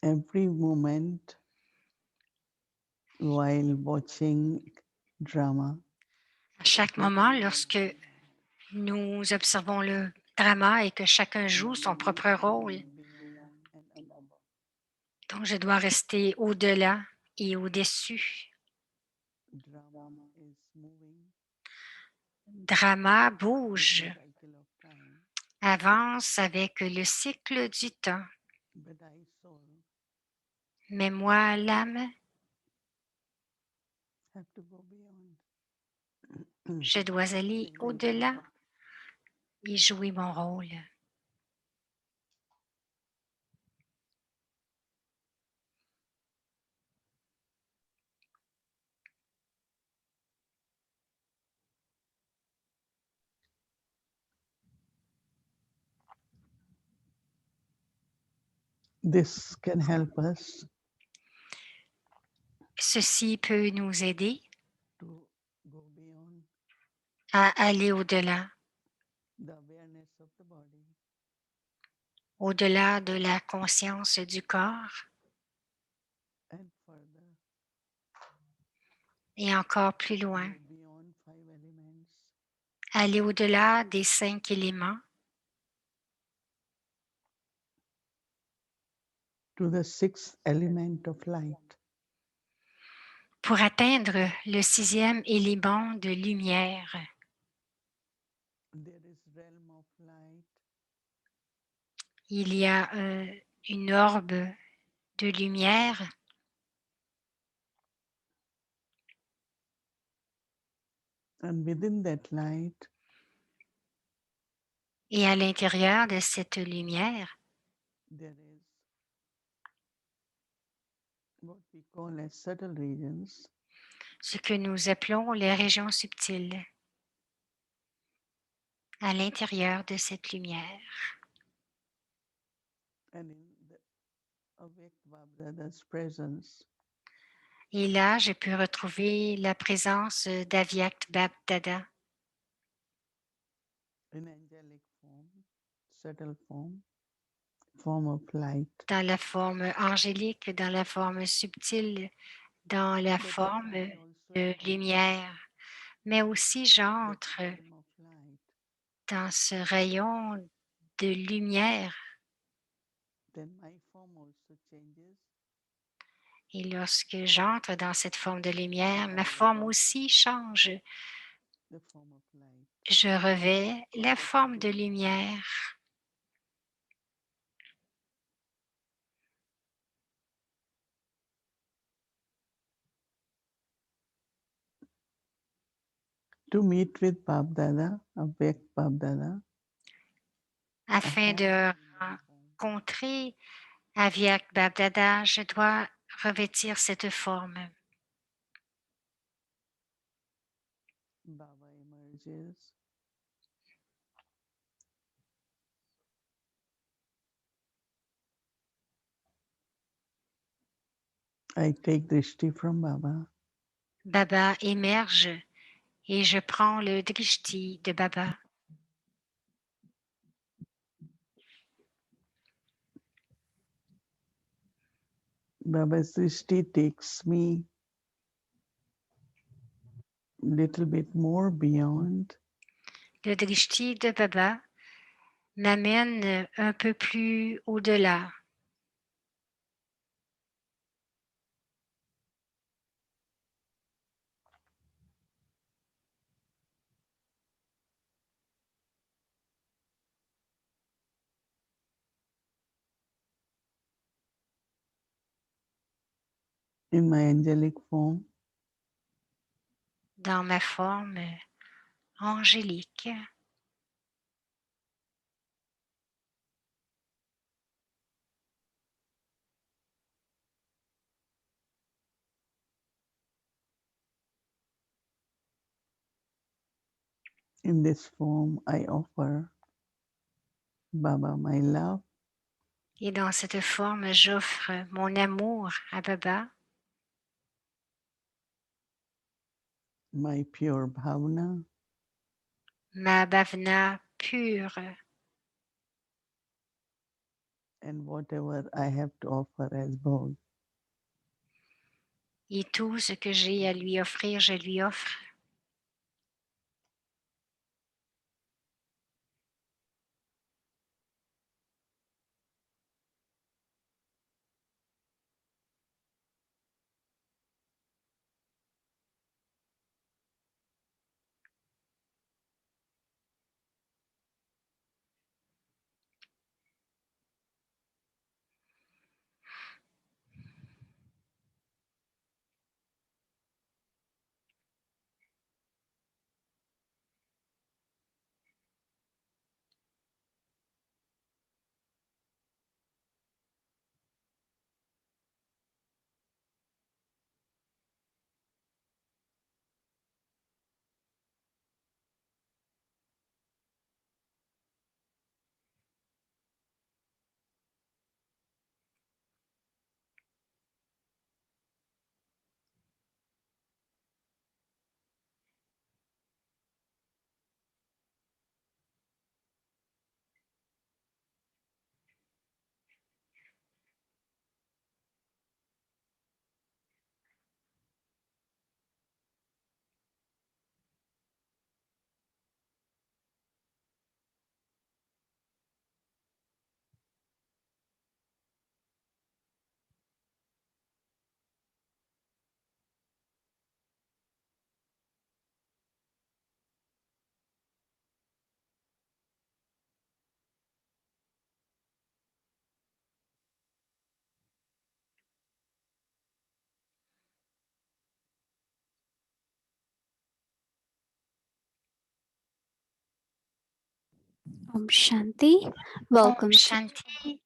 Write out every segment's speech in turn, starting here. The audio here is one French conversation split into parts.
every moment while watching drama. À chaque moment, lorsque nous observons le drama et que chacun joue son propre rôle, donc je dois rester au-delà et au-dessus. Drama bouge, avance avec le cycle du temps. Mais moi, l'âme, je dois aller au-delà et jouer mon rôle. This can help us Ceci peut nous aider to go beyond à aller au-delà, the awareness of the body au-delà de la conscience du corps and further et encore plus loin, go beyond 5 elements aller au-delà des 5 éléments to the sixth element of light. pour atteindre le 6e élément de lumière. There is realm of light Il y a une orbe de lumière and within that light et à l'intérieur de cette lumière, there is what we call as subtle regions ce que nous appelons les régions subtiles, à l'intérieur de cette lumière. and in the awake Baba-Dada's presence Et là, je peux retrouver la présence d'Avyakt Bab-Dada in angelic form, subtle form of light. dans la forme angélique, dans la forme subtile, dans la But forme I also de enter lumière. Mais aussi, that j'entre realm of light. dans ce rayon de lumière. Then my form also changes. Et lorsque j'entre dans cette forme de lumière, ma forme aussi change. The form of light. Je revêts la forme de lumière. To meet with Bab Dada, awake Bab Dada, Afin de rencontrer Avyakt Bab-Dada, je dois revêtir cette forme. Baba emerges. I take Drishti from Baba. Baba émerge et je prends le drishti de Baba. Baba's Drishti takes me little bit more beyond Le drishti de Baba m'amène un peu plus au-delà. in my angelic form. Dans ma forme angélique. In this form, I offer Baba my love, Et dans cette forme, j'offre mon amour à Baba, my pure bhavana, ma bhavana pure, and whatever I have to offer as Bhog. Et tout ce que j'ai à lui offrir, je lui offre. Om Shanti. Om Welcome to Shanti.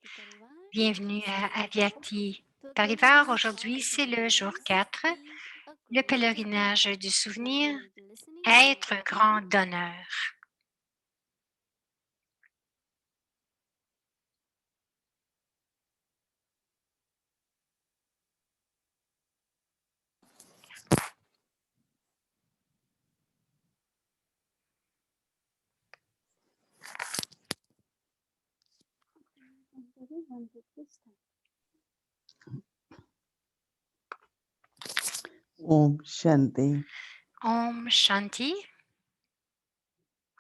Bienvenue à Avyakti Parivar. Aujourd'hui, c'est le jour 4, le pèlerinage du souvenir, être grand d'honneur. Om Shanti. Om Shanti.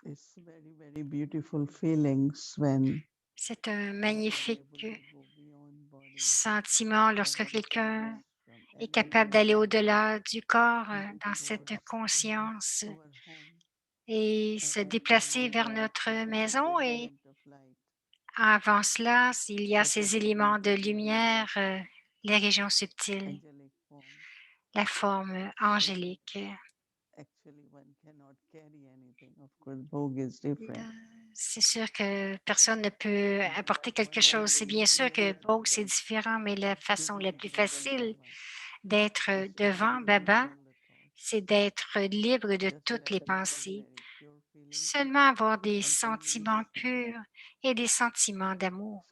It's very, very beautiful feelings when C'est un we are magnifique able to go beyond body, sentiment lorsque from quelqu'un space, from est capable energy, d'aller au-delà du corps into dans towards cette conscience our home et se and déplacer vers remembering notre every maison. Et element of light. avant cela, il y a That ces is éléments de completely lumière, les régions subtiles, angelic form. la forme angélique. Actually, one cannot carry anything. Of course, Bhog is different. C'est sûr que personne ne peut apporter quelque chose. C'est bien sûr que Bog, c'est différent, mais la façon la plus facile d'être devant Baba, c'est d'être libre de toutes les pensées. Seulement avoir des sentiments purs et des sentiments d'amour.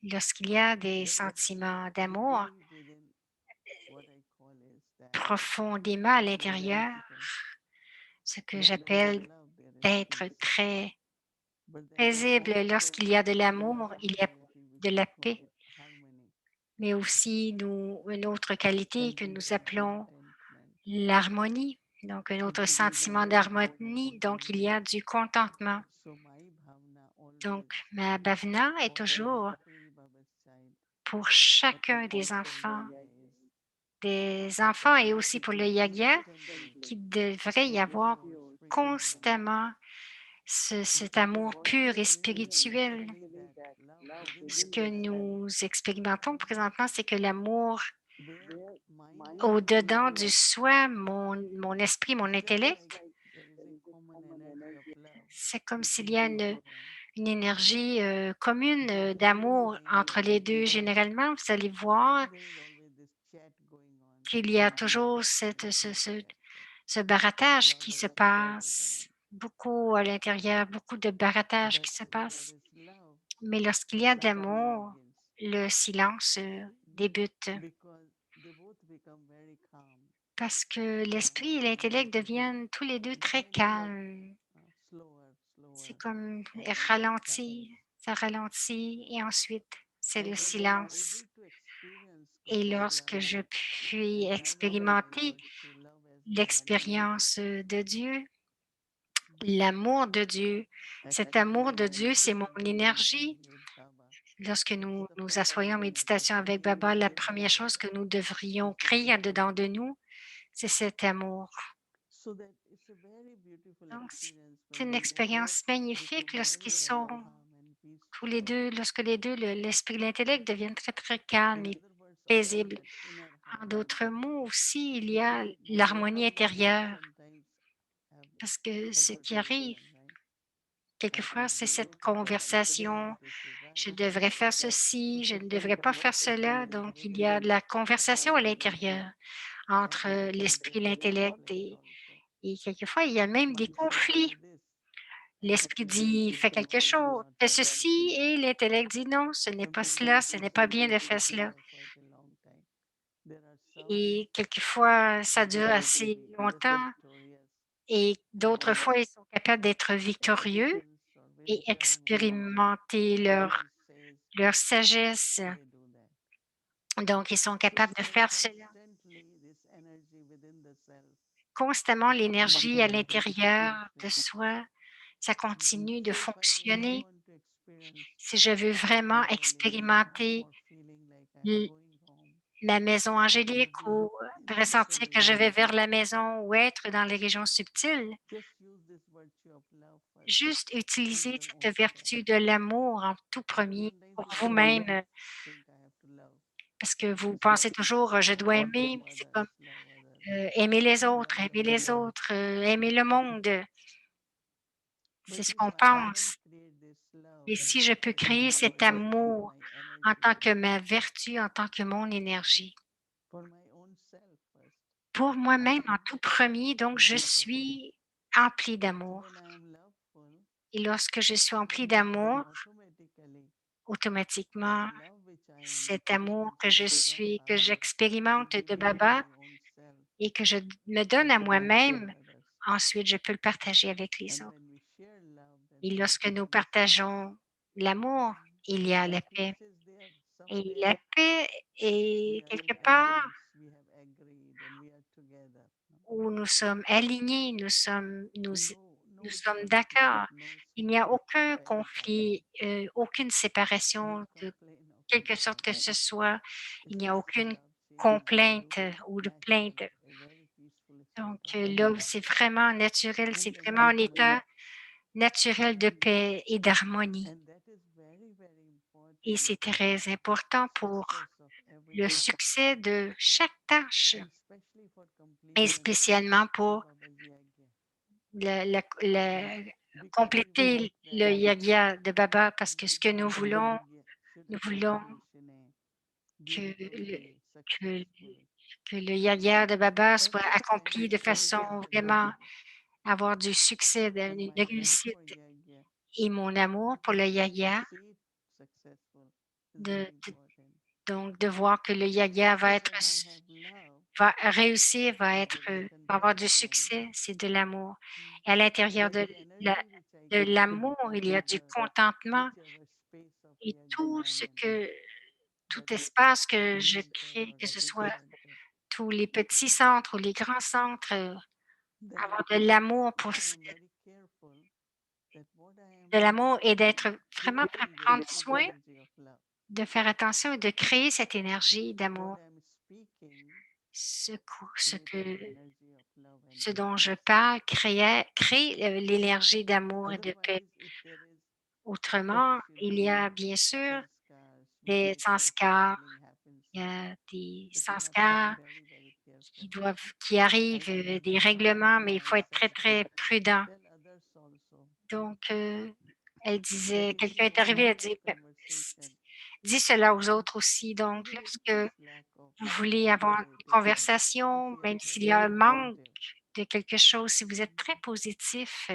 Lorsqu'il y a des sentiments d'amour profondément à l'intérieur, ce que j'appelle d'être très paisible. Lorsqu'il y a de l'amour, il y a de la paix, mais aussi une autre qualité que nous appelons l'harmonie, donc un autre sentiment d'harmonie, donc il y a du contentement. Donc, ma bhavana est toujours pour chacun des enfants et aussi pour le yagya, qu'il devrait y avoir constamment cet amour pur et spirituel. Ce que nous expérimentons présentement, c'est que l'amour au-dedans du soi, mon esprit, mon intellect, c'est comme s'il y a une énergie commune d'amour entre les deux. Généralement, vous allez voir qu'il y a toujours ce barattage qui se passe, beaucoup à l'intérieur, beaucoup de barattage qui se passe. Mais lorsqu'il y a de l'amour, le silence débute parce que l'esprit et l'intellect deviennent tous les deux très calmes. C'est comme ralentir. ça ralentit et ensuite c'est le silence. Et lorsque je puis expérimenter l'expérience de Dieu, l'amour de Dieu, cet amour de Dieu, c'est mon énergie. Lorsque nous nous assoyons en méditation avec Baba, la première chose que nous devrions créer en dedans de nous, c'est cet amour. Donc, c'est une expérience magnifique lorsqu'ils sont tous les deux, lorsque les deux, l'esprit et l'intellect deviennent très, très calmes et paisibles. En d'autres mots aussi, il y a l'harmonie intérieure, parce que ce qui arrive, quelquefois, c'est cette conversation. Je devrais faire ceci, je ne devrais pas faire cela. Donc, il y a de la conversation à l'intérieur entre l'esprit et l'intellect et quelquefois, il y a même des conflits. L'esprit dit fais quelque chose, fais ceci et l'intellect dit non, ce n'est pas cela, ce n'est pas bien de faire cela. Et quelquefois, ça dure assez longtemps et d'autres fois, ils sont capables d'être victorieux et expérimenter leur sagesse. Donc, ils sont capables de faire cela. Constamment, l'énergie à l'intérieur de soi, ça continue de fonctionner. Si je veux vraiment expérimenter l- la maison angélique ou ressentir que je vais vers la maison ou être dans les régions subtiles, juste utiliser cette vertu de l'amour en tout premier pour vous-même, parce que vous pensez toujours je dois aimer, mais c'est comme aimer les autres, aimer le monde, c'est ce qu'on pense. Et si je peux créer cet amour en tant que ma vertu, en tant que mon énergie, pour moi-même en tout premier, donc je suis emplie d'amour. Et lorsque je suis emplie d'amour, automatiquement, cet amour que je suis, que j'expérimente de Baba et que je me donne à moi-même, ensuite je peux le partager avec les autres. Et lorsque nous partageons l'amour, il y a la paix. Et la paix est quelque part où nous sommes alignés, nous sommes d'accord. Il n'y a aucun conflit, aucune séparation de quelque sorte que ce soit. Il n'y a aucune complainte ou de plainte. Donc là, c'est vraiment naturel, c'est vraiment un état naturel de paix et d'harmonie. Et c'est très important pour le succès de chaque tâche et spécialement pour compléter le yagya de Baba parce que ce que nous voulons que le, que, que le yagya de Baba soit accompli de façon vraiment avoir du succès, de réussite. Et mon amour pour le yagya, de donc de voir que le yagya va réussir, va avoir du succès, c'est de l'amour. Et à l'intérieur de l'amour, il y a du contentement et tout espace que je crée, que ce soit tous les petits centres ou les grands centres, avoir de l'amour et d'être vraiment prendre soin, de faire attention et de créer cette énergie d'amour. Ce, qu'o- ce que Ce dont je parle crée l'énergie d'amour et de paix. Autrement, il y a bien sûr des sanskars, il y a des sanskars qui arrivent, des règlements, mais il faut être très, très prudent. Donc, quelqu'un est arrivé, elle dit, dis cela aux autres aussi. Donc, lorsque vous voulez avoir une conversation, même s'il y a un manque de quelque chose, si vous êtes très positif,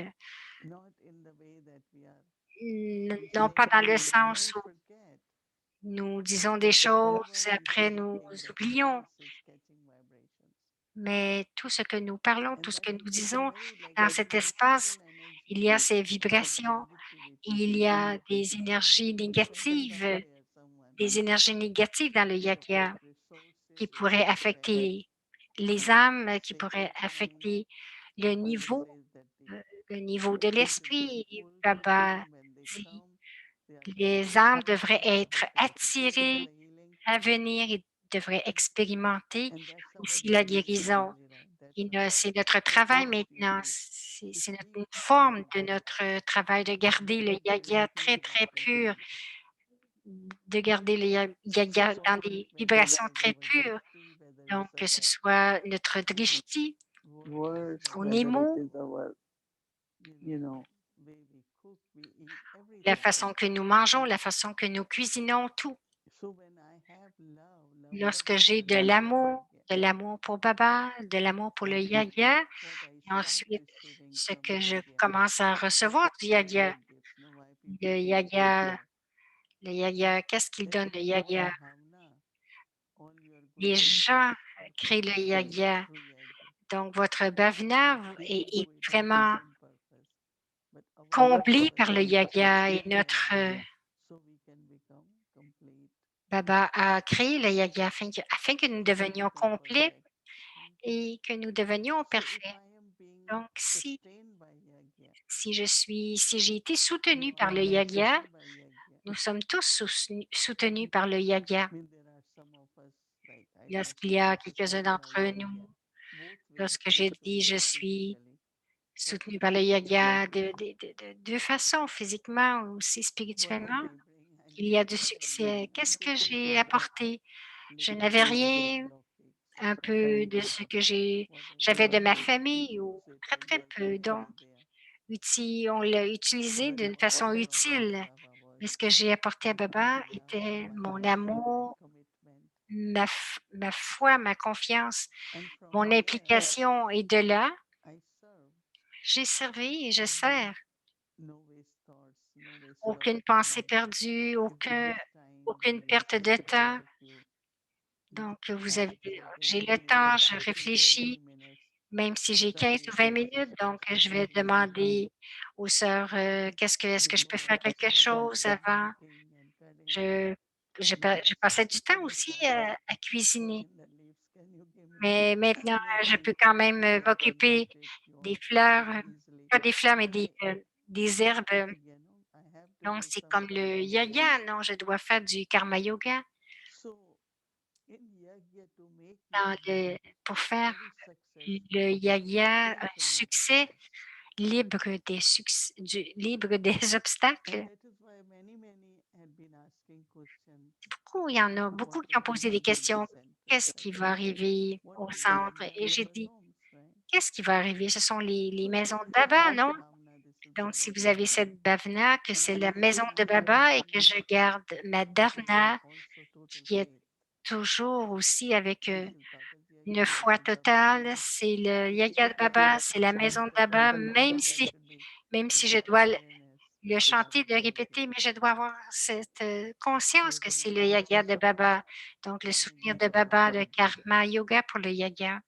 non pas dans le sens où nous disons des choses, après nous oublions, mais tout ce que nous parlons, tout ce que nous disons dans cet espace il y a ces vibrations, il y a des énergies négatives dans le yagia qui pourraient affecter les âmes, qui pourraient affecter le niveau, le niveau de l'esprit. Baba dit, les âmes devraient être attirées à venir et devraient expérimenter aussi la guérison. C'est notre travail maintenant, c'est une forme de notre travail de garder le yagia très, très pur, de garder le yagia dans des vibrations très pures. Donc, que ce soit notre drishti, words, au whether it Nemo, is our, you know, la façon que nous mangeons, la façon que nous cuisinons, tout. Lorsque j'ai de l'amour pour Baba, de l'amour pour le yagia, et ensuite, ce que je commence à recevoir du yagia, le yagia, le yagia, qu'est-ce qu'il donne, le yagia? Les gens créent le yagia. Donc, votre bhavana est vraiment comblé par le yagia et notre Baba a créé le yagia afin que nous devenions complets et que nous devenions parfaits. Donc, si j'ai été soutenu par le yagia, nous sommes tous soutenus par le yagia. Lorsqu'il y a quelques-uns d'entre nous, lorsque j'ai dit je suis soutenu par le yagia de deux façons, physiquement ou aussi spirituellement, il y a du succès. Qu'est-ce que j'ai apporté? Je n'avais rien, un peu de ce que j'avais de ma famille ou très, très peu. Donc, on l'a utilisé d'une façon utile. Mais ce que j'ai apporté à Baba était mon amour, ma foi, ma confiance, mon implication. Et de là, j'ai servi et je sers. Aucune pensée perdue, aucune perte de temps. Donc, j'ai le temps, je réfléchis, même si j'ai 15 ou 20 minutes. Donc, je vais demander aux sœurs, est-ce que je peux faire quelque chose avant? Je, je passais du temps aussi à cuisiner. Mais maintenant, je peux quand même m'occuper des fleurs, pas des fleurs, mais des herbes. Donc, c'est comme le yoga, non? Je dois faire du karma yoga pour faire le yoga un succès libre des obstacles. Il y en a beaucoup qui ont posé des questions. Qu'est-ce qui va arriver au centre? Et j'ai dit, qu'est-ce qui va arriver? Ce sont les maisons de Baba, non? Donc, si vous avez cette bhavana, que c'est la maison de Baba et que je garde ma dharna, qui est toujours aussi avec une foi totale, c'est le yaga de Baba, c'est la maison de Baba, même si je dois le chanter, le répéter, mais je dois avoir cette conscience que c'est le yaga de Baba. Donc, le souvenir de Baba, le karma yoga pour le yaga.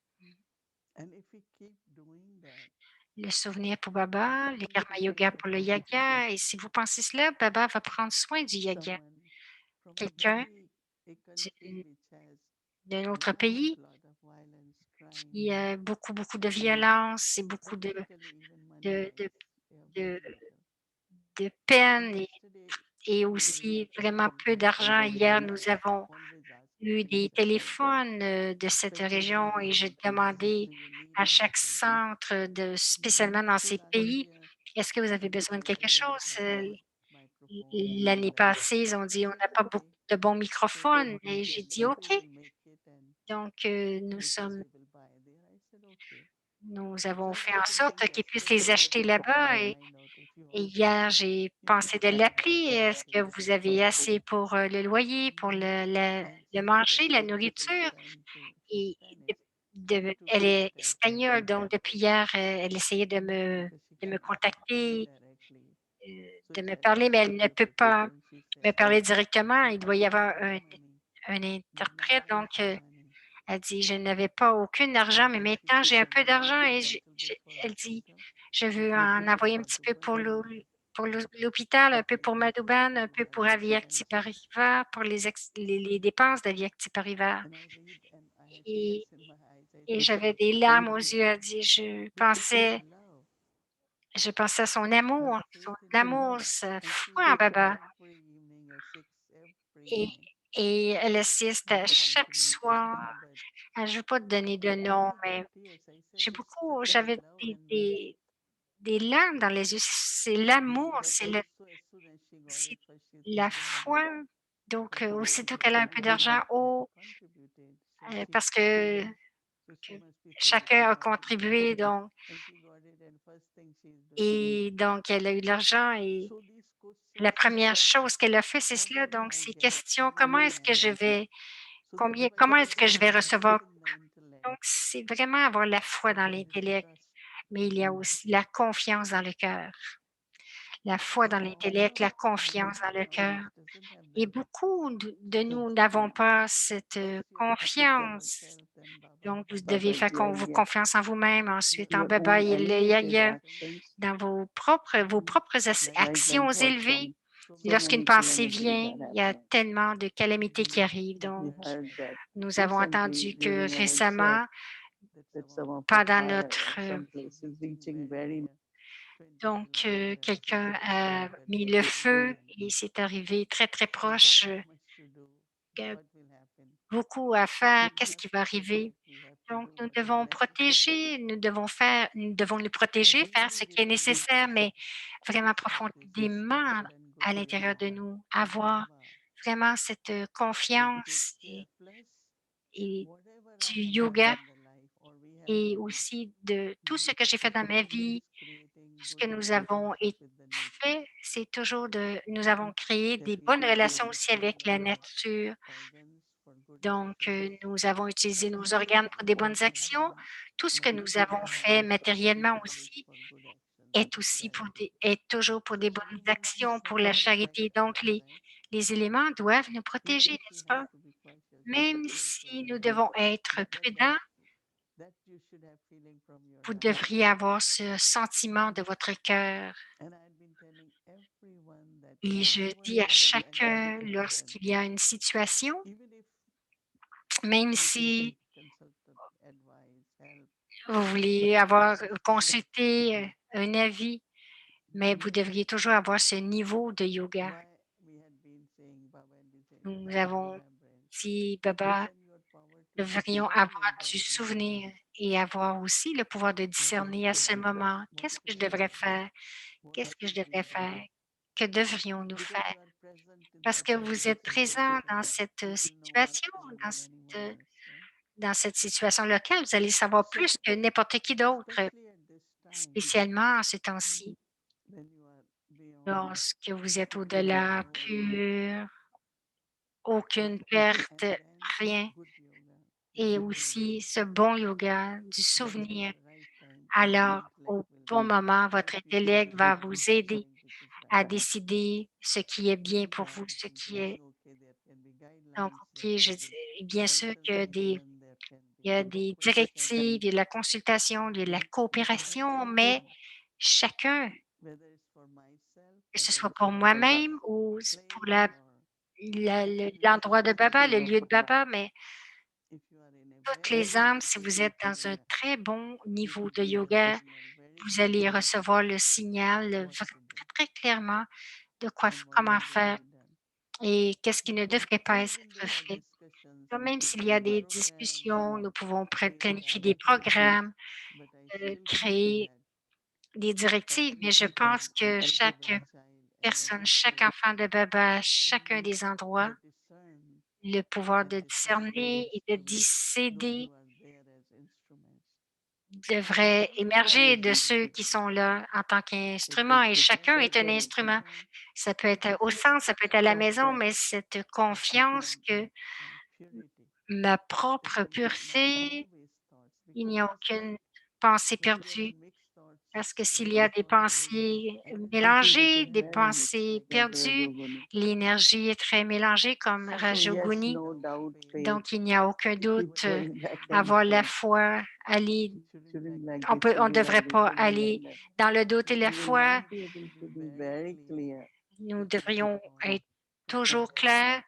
Le souvenir pour Baba, le karma yoga pour le yaga. Et si vous pensez cela, Baba va prendre soin du yaga. Quelqu'un d'un autre pays qui a beaucoup, beaucoup de violence et beaucoup de, de, de, de peine et aussi vraiment peu d'argent. Hier, nous avons eu des téléphones de cette région et j'ai demandé à chaque centre, spécialement dans ces pays, est-ce que vous avez besoin de quelque chose? L'année passée, ils ont dit, on n'a pas beaucoup de bons microphones et j'ai dit, OK. Donc, nous avons fait en sorte qu'ils puissent les acheter là-bas et hier, j'ai pensé de l'appeler. Est-ce que vous avez assez pour le loyer, pour le manger, la nourriture? Et elle est espagnole, donc depuis hier, elle essayait de me contacter, de me parler, mais elle ne peut pas me parler directement. Il doit y avoir un interprète. Donc, elle dit, je n'avais pas aucun argent, mais maintenant j'ai un peu d'argent et elle dit, Je veux en envoyer un petit peu pour l'hôpital, un peu pour Madouban, un peu pour Aviakti-Pariva, pour les dépenses d'Aviakti-Pariva. Et et j'avais des larmes aux yeux. Elle dit: Je pensais à son amour, sa foi en Baba. Et et elle assiste à chaque soir. Je ne veux pas te donner de nom, mais j'avais des larmes dans les yeux. C'est l'amour, c'est la foi. Donc, aussitôt qu'elle a un peu d'argent, oh, parce que chacun a contribué, donc elle a eu de l'argent et la première chose qu'elle a fait, c'est cela. Donc, ces questions, comment est-ce que je vais recevoir? Donc, c'est vraiment avoir la foi dans l'intellect, mais il y a aussi la confiance dans le cœur. La foi dans l'intellect, la confiance dans le cœur. Et beaucoup de nous n'avons pas cette confiance. Donc, vous devez faire confiance en vous-même, ensuite en Your Baba own et le elevated Yaya, actions, dans vos propres right when actions thoughts élevées. come. So Lorsqu'une many pensée calamities vient, that il y a happen. tellement de calamités qui arrivent. We Donc, heard that nous avons recently entendu que during our trek récemment, that some of the pendant fire notre... at some places reaching very donc, quelqu'un a mis le feu et c'est arrivé très, très proche. Que Beaucoup à faire. Qu'est-ce qui va arriver? Donc, nous devons nous protéger, faire ce qui est nécessaire, mais vraiment profondément à l'intérieur de nous, avoir vraiment cette confiance et du yoga et aussi de tout ce que j'ai fait dans ma vie, tout ce que nous avons fait, c'est toujours nous avons créé des bonnes relations aussi avec la nature. Donc, nous avons utilisé nos organes pour des bonnes actions. Tout ce que nous avons fait matériellement aussi est toujours pour des bonnes actions, pour la charité. Donc, les éléments doivent nous protéger, n'est-ce pas? Même si nous devons être prudents, vous devriez avoir ce sentiment de votre cœur. Et je dis à chacun, lorsqu'il y a une situation, même si vous voulez avoir consulté un avis, mais vous devriez toujours avoir ce niveau de yoga. Nous avons dit, Baba, devrions avoir du souvenir et avoir aussi le pouvoir de discerner à ce moment, qu'est-ce que je devrais faire? Qu'est-ce que je devrais faire? Que devrions-nous faire? Parce que vous êtes présent dans cette situation, dans cette, euh, dans cette situation locale, vous allez savoir plus que n'importe qui d'autre, spécialement en ce temps-ci, lorsque vous êtes au-delà, pur, aucune perte, rien. Et aussi ce bon yoga, du souvenir. Alors, au bon moment, votre intellect va vous aider à décider ce qui est bien pour vous, ce qui est... Donc, OK, bien sûr il y a des directives, il y a de la consultation, il y a de la coopération, mais chacun, que ce soit pour moi-même ou pour l'endroit de Baba, le lieu de Baba, mais toutes les âmes, si vous êtes dans un très bon niveau de yoga, vous allez recevoir le signal très, très clairement de comment faire et qu'est-ce qui ne devrait pas être fait. Donc, même s'il y a des discussions, nous pouvons planifier des programmes, créer des directives, mais je pense que chaque personne, chaque enfant de Baba, chacun des endroits, le pouvoir de discerner et de décider devrait émerger de ceux qui sont là en tant qu'instrument et chacun est un instrument. Ça peut être au centre, ça peut être à la maison, mais cette confiance que ma propre pureté, il n'y a aucune pensée perdue, Parce que s'il y a des pensées mélangées, des pensées perdues, l'énergie est très mélangée comme Rajoguni. Donc, il n'y a aucun doute, avoir la foi, aller, on ne devrait pas aller dans le doute et la foi. Nous devrions être toujours clairs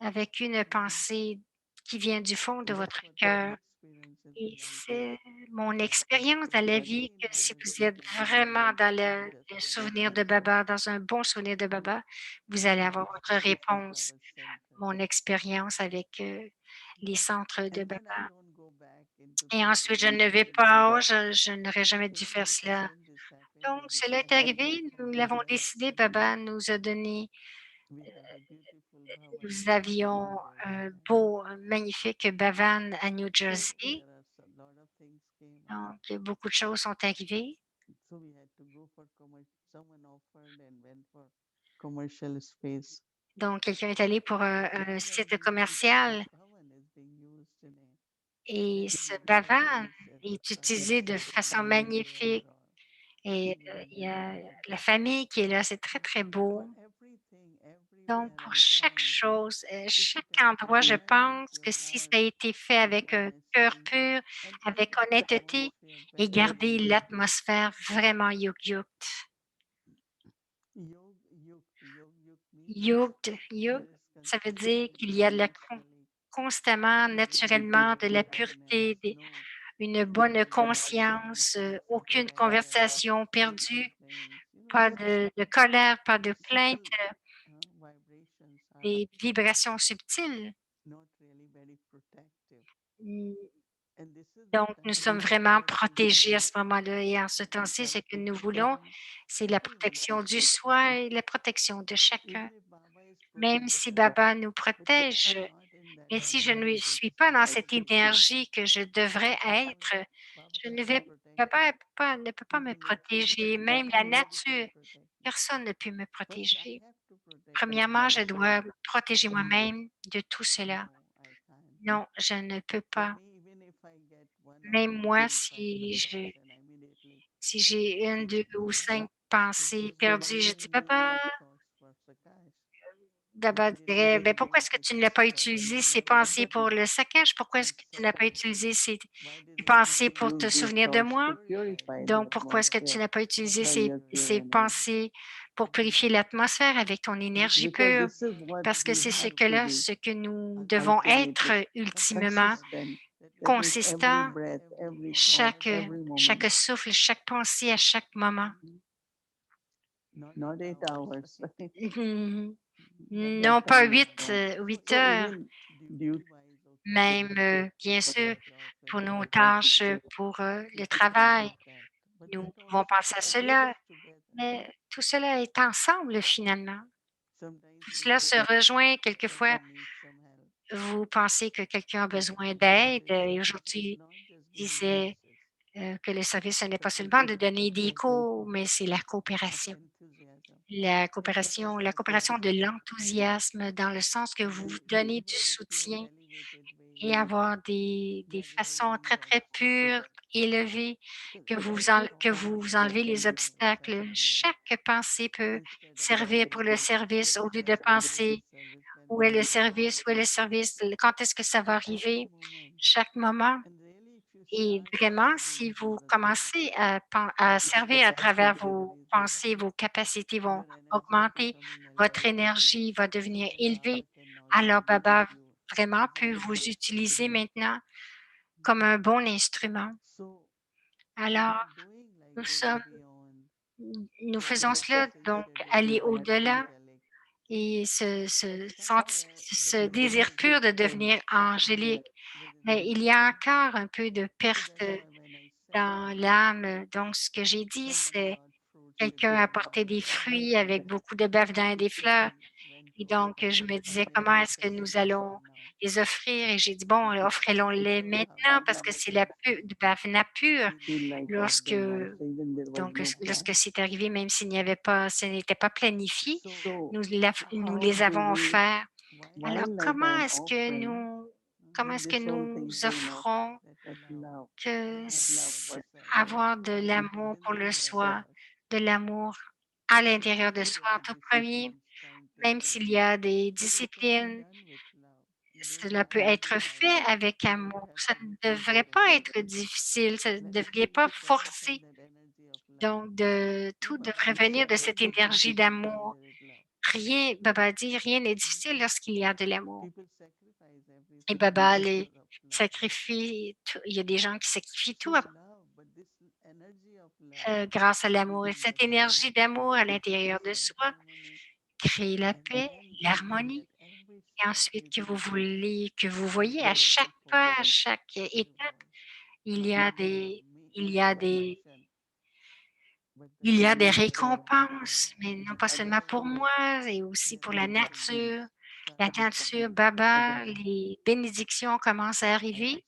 avec une pensée qui vient du fond de votre cœur. Et c'est mon expérience dans la vie que si vous êtes vraiment dans le souvenir de Baba, dans un bon souvenir de Baba, vous allez avoir votre réponse. Mon expérience avec les centres de Baba. Et ensuite, je ne vais pas, je n'aurais jamais dû faire cela. Donc, cela est arrivé, nous l'avons décidé, Baba nous a donné, nous avions un beau, magnifique Bhavan à New Jersey. Donc, beaucoup de choses sont arrivées. Donc, quelqu'un est allé pour un site commercial et ce Bhavan est utilisé de façon magnifique. Et il y a la famille qui est là, c'est très, très beau. Donc, pour chaque chose, chaque endroit, je pense que si ça a été fait avec un cœur pur, avec honnêteté et garder l'atmosphère vraiment yog-yog. Yog, ça veut dire qu'il y a de la constamment, naturellement, de la pureté, une bonne conscience, aucune conversation perdue, pas de colère, pas de plainte, des vibrations subtiles. Mm, Donc, nous sommes vraiment protégés à ce moment-là. Et en ce temps-ci, ce que nous voulons, c'est la protection du soi et la protection de chacun. Même si Baba nous protège, mais si je ne suis pas dans cette énergie que je devrais être, je ne vais Baba ne peut pas me protéger, même la nature. Personne ne peut me protéger. Premièrement, je dois protéger moi-même de tout cela. Non, je ne peux pas. Même moi, si j'ai une, deux ou cinq pensées perdues, je dis: Baba dirait: «Ben, pourquoi est-ce que tu ne l'as pas utilisé ces pensées pour le saccage? Pourquoi est-ce que tu n'as pas utilisé ces pensées pour te souvenir de moi? Donc, pourquoi est-ce que tu n'as pas utilisé ces pensées pour purifier l'atmosphère avec ton énergie pure?» Parce que c'est ce que nous devons être ultimement, consistant, chaque souffle, chaque pensée à chaque moment. Mhm. Non pas 8 heures, même, bien sûr, pour nos tâches, pour, le travail, nous pouvons penser à cela, mais tout cela est ensemble finalement. Tout cela se rejoint quelquefois. Vous pensez que quelqu'un a besoin d'aide et aujourd'hui, disait, que le service, ce n'est pas seulement de donner des cours, mais c'est la coopération. La coopération de l'enthousiasme dans le sens que vous donnez du soutien et avoir des façons très, très pures, élevées, que vous enlevez les obstacles. Chaque pensée peut servir pour le service au lieu de penser: «Où est le service? Où est le service? Quand est-ce que ça va arriver?» Chaque moment. Et vraiment, si vous commencez à servir à travers vos pensées, vos capacités vont augmenter, votre énergie va devenir élevée. Alors, Baba vraiment peut vous utiliser maintenant comme un bon instrument. Alors, nous sommes, nous faisons cela, donc aller au-delà et ce désir pur de devenir angélique. Mais il y a encore un peu de perte dans l'âme. Donc, ce que j'ai dit, c'est quelqu'un apportait des fruits avec beaucoup de bavedin et des fleurs. Et donc, je me disais, comment est-ce que nous allons les offrir? Et j'ai dit, bon, offrons-les maintenant parce que c'est la bavena pure. Lorsque, lorsque c'est arrivé, même s'il n'y avait pas, ce n'était pas planifié, nous les avons offerts. Alors, comment est-ce que nous comment est-ce que This whole nous thing came up offrons that love, que love was avoir de l'amour pour le soi, de l'amour à l'intérieur de soi en tout premier, même s'il y a des disciplines, cela peut être fait avec amour. Ça ne devrait pas être difficile, ça ne devrait pas forcer. Donc, tout devrait venir de cette énergie d'amour. Rien, Baba dit, rien n'est difficile lorsqu'il y a de l'amour. Et Baba les sacrifie, il y a des gens qui sacrifient tout grâce à l'amour. Et cette énergie d'amour à l'intérieur de soi crée la paix, l'harmonie. Et ensuite, que vous voyez à chaque pas, à chaque étape, il y a des, il y a des, il y a des récompenses, mais non pas seulement pour moi, et aussi pour la nature. La nature, Baba, les bénédictions commencent à arriver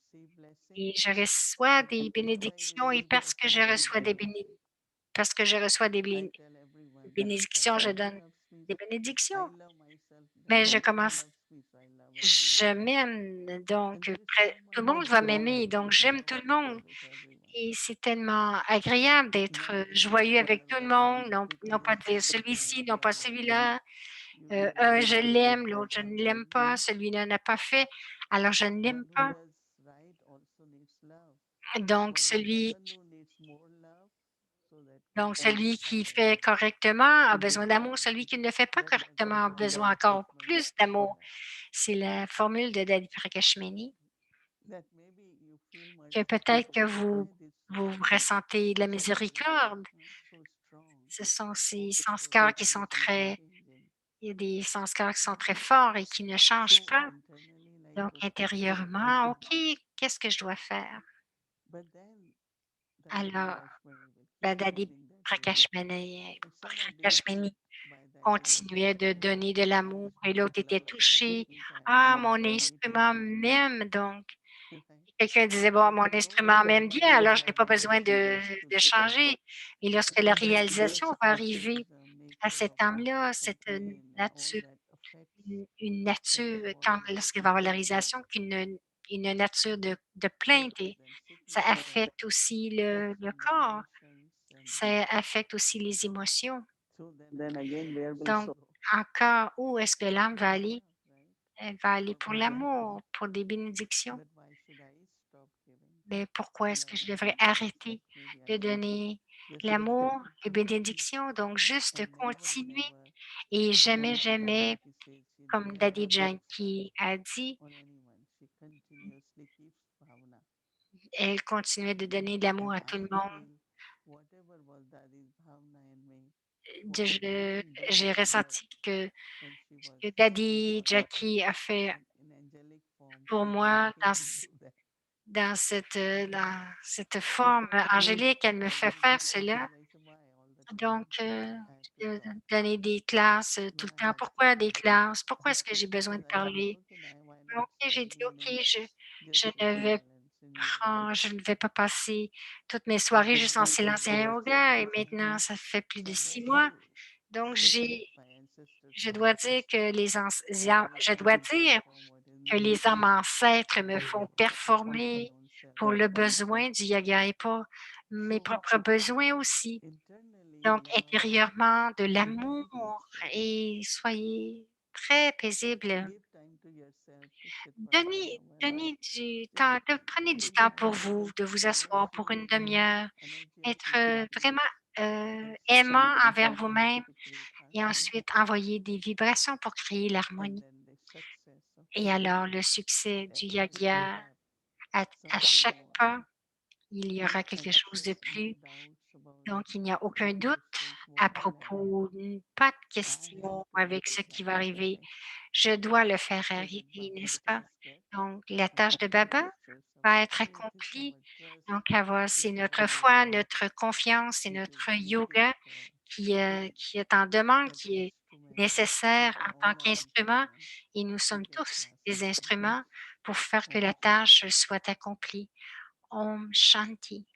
et je reçois des bénédictions et parce que je reçois des bénédictions, je donne des bénédictions. Mais je m'aime, donc tout le monde va m'aimer, donc j'aime tout le monde. Et c'est tellement agréable d'être joyeux avec tout le monde, non pas de dire celui-ci, non pas celui-là. Un, je l'aime, l'autre, je ne l'aime pas, celui-là n'a pas fait, alors je ne l'aime pas. Donc celui qui fait correctement a besoin d'amour, celui qui ne le fait pas correctement a besoin encore plus d'amour. C'est la formule de Daddy Prakashmani, que peut-être que vous ressentez de la miséricorde. Ce sont ces sens-cœurs qui sont il y a des sens-cœurs qui sont très forts et qui ne changent pas. Donc, intérieurement, OK, qu'est-ce que je dois faire? Alors, Daddy Prakashmani continuait de donner de l'amour et l'autre était touché. Ah, mon instrument m'aime donc. Quelqu'un disait, bon, mon instrument m'aime bien, alors je n'ai pas besoin de changer. Et lorsque la réalisation va arriver à cette âme-là, cette nature, une nature, lorsqu'il va avoir la réalisation une nature de plainte, et ça affecte aussi le corps, ça affecte aussi les émotions. then again where will Donc, encore, où est-ce que l'âme va aller? Elle va aller pour l'amour, pour des bénédictions. Mais pourquoi est-ce que je devrais arrêter de donner l'amour, les bénédictions? Donc, juste continuer et jamais, jamais, comme Daddy Janki a dit, elle continuait de donner de l'amour à tout le monde. J'ai ressenti que ce que Daddy Jackie a fait pour moi dans cette forme angélique, elle me fait faire cela. Donc, donner des classes tout le temps. Pourquoi des classes? Pourquoi est-ce que j'ai besoin de parler? OK, j'ai dit: «OK, je ne vais je ne vais pas passer toutes mes soirées juste en silence et en yoga» et maintenant, ça fait plus de 6 mois. Donc, je dois dire que je dois dire que les âmes ancêtres me font performer pour le besoin du yoga et pour mes propres besoins aussi. Donc, intérieurement, de l'amour et soyez très paisible. Donnez du temps, prenez du temps pour vous, de vous asseoir pour une demi-heure, être vraiment aimant envers vous-même et ensuite envoyer des vibrations pour créer l'harmonie. Et alors, le succès du yoga, à chaque pas, il y aura quelque chose de plus. Donc, il n'y a aucun doute à propos, pas de question avec ce qui va arriver. Je dois le faire arriver, n'est-ce pas? Donc, la tâche de Baba va être accomplie. Donc, c'est notre foi, notre confiance et notre yoga qui est en demande, qui est nécessaire en tant qu'instrument. Et nous sommes tous des instruments pour faire que la tâche soit accomplie. Om Shanti.